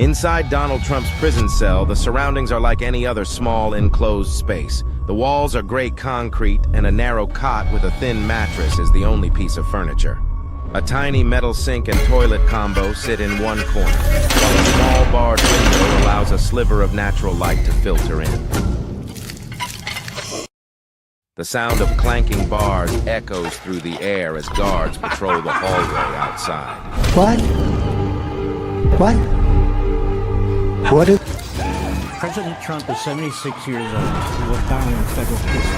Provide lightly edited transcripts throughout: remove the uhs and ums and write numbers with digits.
Inside Donald Trump's prison cell, the surroundings are like any other small, enclosed space. The walls are gray concrete, and a narrow cot with a thin mattress is the only piece of furniture. A tiny metal sink and toilet combo sit in one corner, while a small barred window allows a sliver of natural light to filter in. The sound of clanking bars echoes through the air as guards patrol the hallway outside. What? What is... President Trump is 76 years old. He was down in federal prison.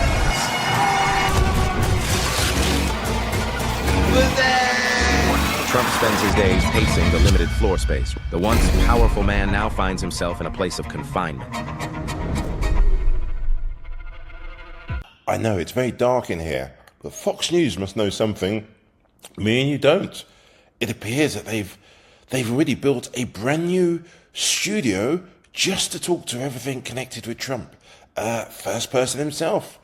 Trump spends his days pacing the limited floor space. The once powerful man now finds himself in a place of confinement. I know, it's very dark in here, but Fox News must know something me and you don't. It appears that they've already built a brand new studio just to talk to everything connected with Trump. First person himself.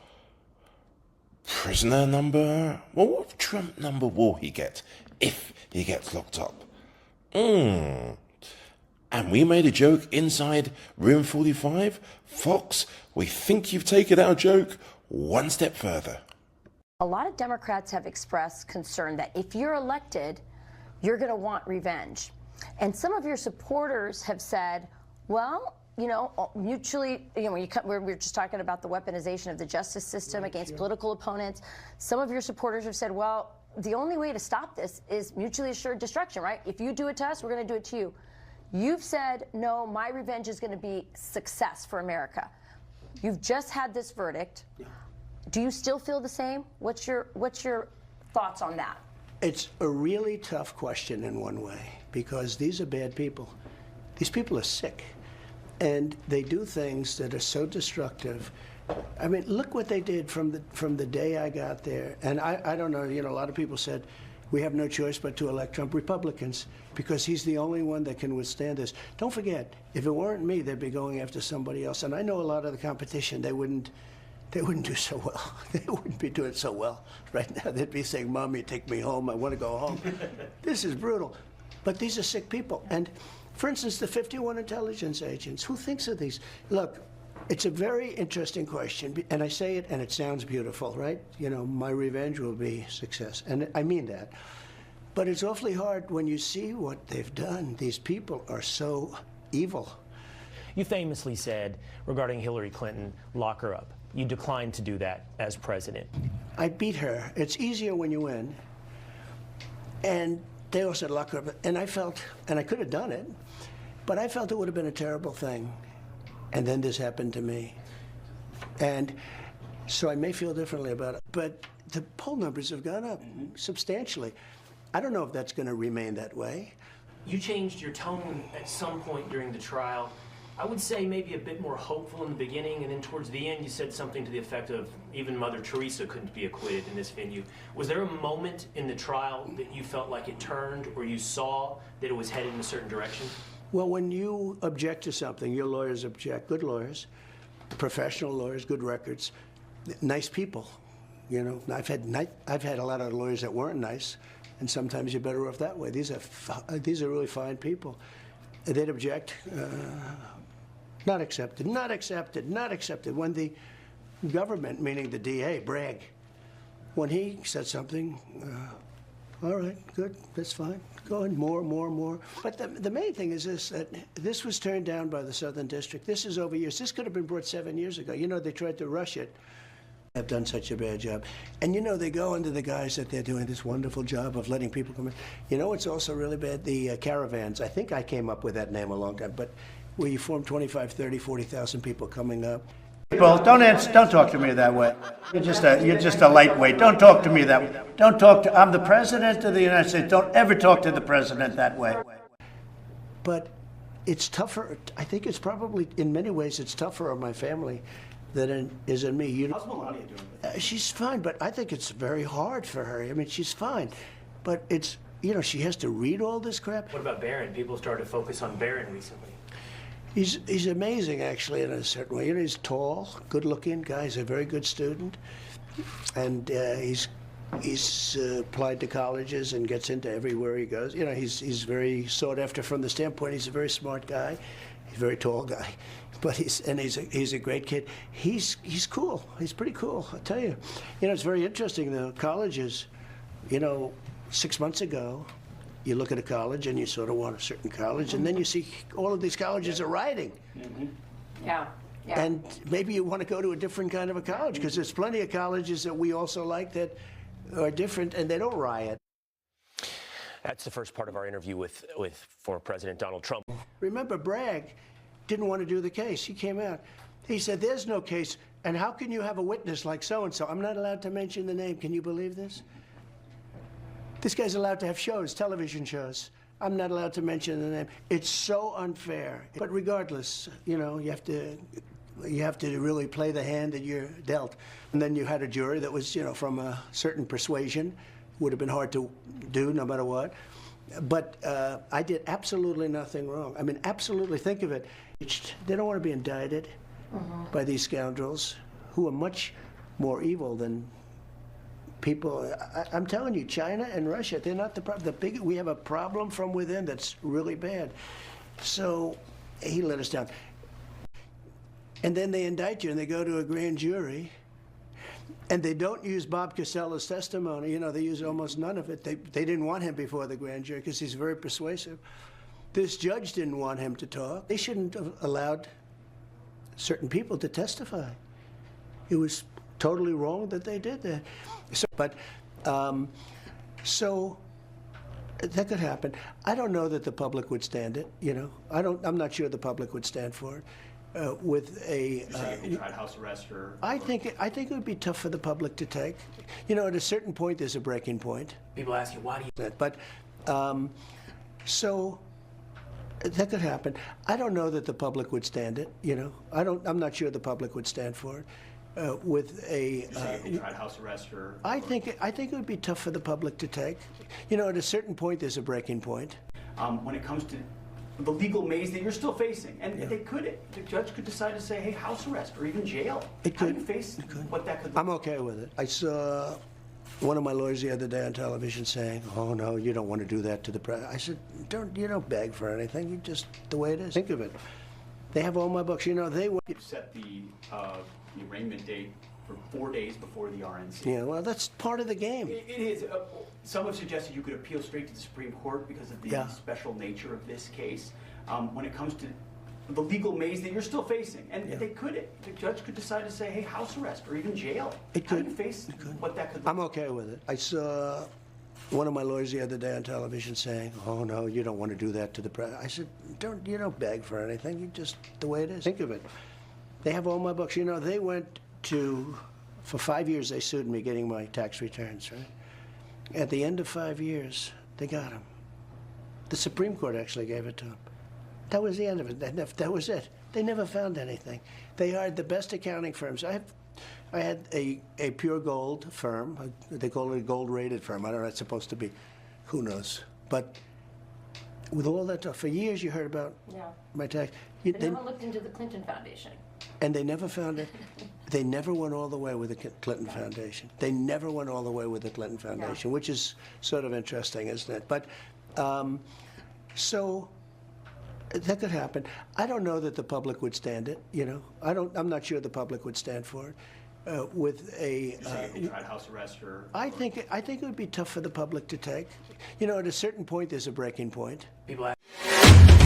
Prisoner number... Well, what Trump number will he get if he gets locked up? And we made a joke inside room 45. Fox, we think you've taken our joke one step further. A lot of Democrats have expressed concern that if you're elected, you're going to want revenge. And some of your supporters have said, well, you know, mutually, you know, we're just talking about the weaponization of the justice system against political opponents. Some of your supporters have said, well, the only way to stop this is mutually assured destruction, right? If you do it to us, we're going to do it to you. You've said, no, my revenge is going to be success for America. You've just had this verdict. Yeah. Do you still feel the same? What's your thoughts on that? It's a really tough question in one way, because these are bad people. These people are sick, and they do things that are so destructive. I mean, look what they did from the day I got there. And I don't know, you know, a lot of people said, we have no choice but to elect Trump. Republicans, because he's the only one that can withstand this. Don't forget, if it weren't me, they'd be going after somebody else. And I know a lot of the competition, they wouldn't do so well. They wouldn't be doing so well right now. They'd be saying, Mommy, take me home. I want to go home. This is brutal. But these are sick people. And for instance, the 51 intelligence agents, who thinks of these? Look, it's a very interesting question. And I say it, and it sounds beautiful, right? You know, my revenge will be success. And I mean that. But it's awfully hard when you see what they've done. These people are so evil. You famously said regarding Hillary Clinton, lock her up. You declined to do that as president. I beat her. It's easier when you win. And they all said lock her up. And I felt, and I could have done it, but I felt it would have been a terrible thing. And then this happened to me. And so I may feel differently about it. But the poll numbers have gone up substantially. I don't know if that's going to remain that way. You changed your tone at some point during the trial. I would say maybe a bit more hopeful in the beginning, and then towards the end you said something to the effect of even Mother Teresa couldn't be acquitted in this venue. Was there a moment in the trial that you felt like it turned, or you saw that it was headed in a certain direction? Well, when you object to something, your lawyers object, good lawyers, professional lawyers, good records, nice people. You know, I've had a lot of lawyers that weren't nice, and sometimes you're better off that way. These are really fine people. They'd object. Not accepted, not accepted, not accepted. When the government, meaning the DA, Bragg, when he said something, all right, good, that's fine. Go on, more. But the main thing is this, that this was turned down by the Southern District. This is over years. This could have been brought 7 years ago. You know, they tried to rush it. Have done such a bad job. And you know, they go under the guise that they're doing this wonderful job of letting people come in. You know, it's also really bad, the caravans. I think I came up with that name a long time, but where you form 25, 30, 40,000 people coming up. People, don't talk to me that way. You're just a lightweight. Don't talk to me that way. Don't talk to, I'm the president of the United States. Don't ever talk to the president that way. But it's tougher. I think it's probably, in many ways, it's tougher on my family than it is in me. You know, how's Melania doing? She's fine, but I think it's very hard for her. I mean, she's fine, but it's, you know, she has to read all this crap. What about Barron? People started to focus on Barron recently. He's amazing, actually, in a certain way. You know, he's tall, good-looking guy. He's a very good student, and he's He's applied to colleges and gets into everywhere he goes. You know, he's very sought after from the standpoint. He's a very smart guy. He's a very tall guy, but he's a great kid. He's cool. He's pretty cool, I'll tell you. You know, it's very interesting. The colleges, you know, 6 months ago, you look at a college and you sort of want a certain college, and then you see all of these colleges are rioting. Yeah. Yeah. And maybe you want to go to a different kind of a college, because there's plenty of colleges that we also like that are different, and they don't riot. That's the first part of our interview with former President Donald Trump. Remember, Bragg didn't want to do the case. He came out. He said, there's no case, and how can you have a witness like so-and-so? I'm not allowed to mention the name. Can you believe this? This guy's allowed to have shows, television shows. I'm not allowed to mention the name. It's so unfair. But regardless, you know, you have to really play the hand that you're dealt. And then you had a jury that was, you know, from a certain persuasion. Would have been hard to do no matter what. But I did absolutely nothing wrong. I mean, absolutely, think of it. They don't want to be indicted by these scoundrels who are much more evil than people. I'm telling you, China and Russia, they're not the problem. We have a problem from within that's really bad. So he let us down. And then they indict you and they go to a grand jury, and they don't use Bob Costello's testimony. You know, they use almost none of it. They didn't want him before the grand jury because he's very persuasive. This judge didn't want him to talk. They shouldn't have allowed certain people to testify. It was totally wrong that they did that. So that could happen. I don't know that the public would stand it. You know, I'm not sure the public would stand for it. With a, you tried house arrest or? I think it would be tough for the public to take. You know, at a certain point, there's a breaking point. People ask you, why do you? But so that could happen. I don't know that the public would stand it. You know, I'm not sure the public would stand for it. With a, you tried house arrest or? I think it would be tough for the public to take. You know, at a certain point, there's a breaking point. When it comes to the legal maze that you're still facing, and the judge could decide to say, hey, house arrest or even jail. It How could. do you face what that could look I'm okay with it. I saw one of my lawyers the other day on television saying, oh, no, you don't want to do that to the president. I said, you don't beg for anything. You just, the way it is. Think of it. They have all my books. You know, they set the arraignment date for 4 days before the RNC. Yeah, well, that's part of the game. It is. Some have suggested you could appeal straight to the Supreme Court because of the special nature of this case. When it comes to the legal maze that you're still facing, and the judge could decide to say, hey, house arrest or even jail. It How could. do you face what that could look I'm okay with it. I saw one of my lawyers the other day on television saying, oh, no, you don't want to do that to the president. I said, you don't beg for anything. You just, the way it is. Think of it. They have all my books. You know, they went for 5 years, they sued me getting my tax returns, right? At the end of 5 years, they got them. The Supreme Court actually gave it to them. That was the end of it. That was it. They never found anything. They hired the best accounting firms. I had a pure gold firm. They call it a gold-rated firm. I don't know, it's supposed to be, who knows. But with all that, for years you heard about my tax. They never looked into the Clinton Foundation. And they never found it. They never went all the way with the Clinton Foundation. They never went all the way with the Clinton Foundation, which is sort of interesting, isn't it? But so that could happen. I don't know that the public would stand it. You know, I'm not sure the public would stand for it. With a, you tried house arrest or? I think it would be tough for the public to take. You know, at a certain point, there's a breaking point. People ask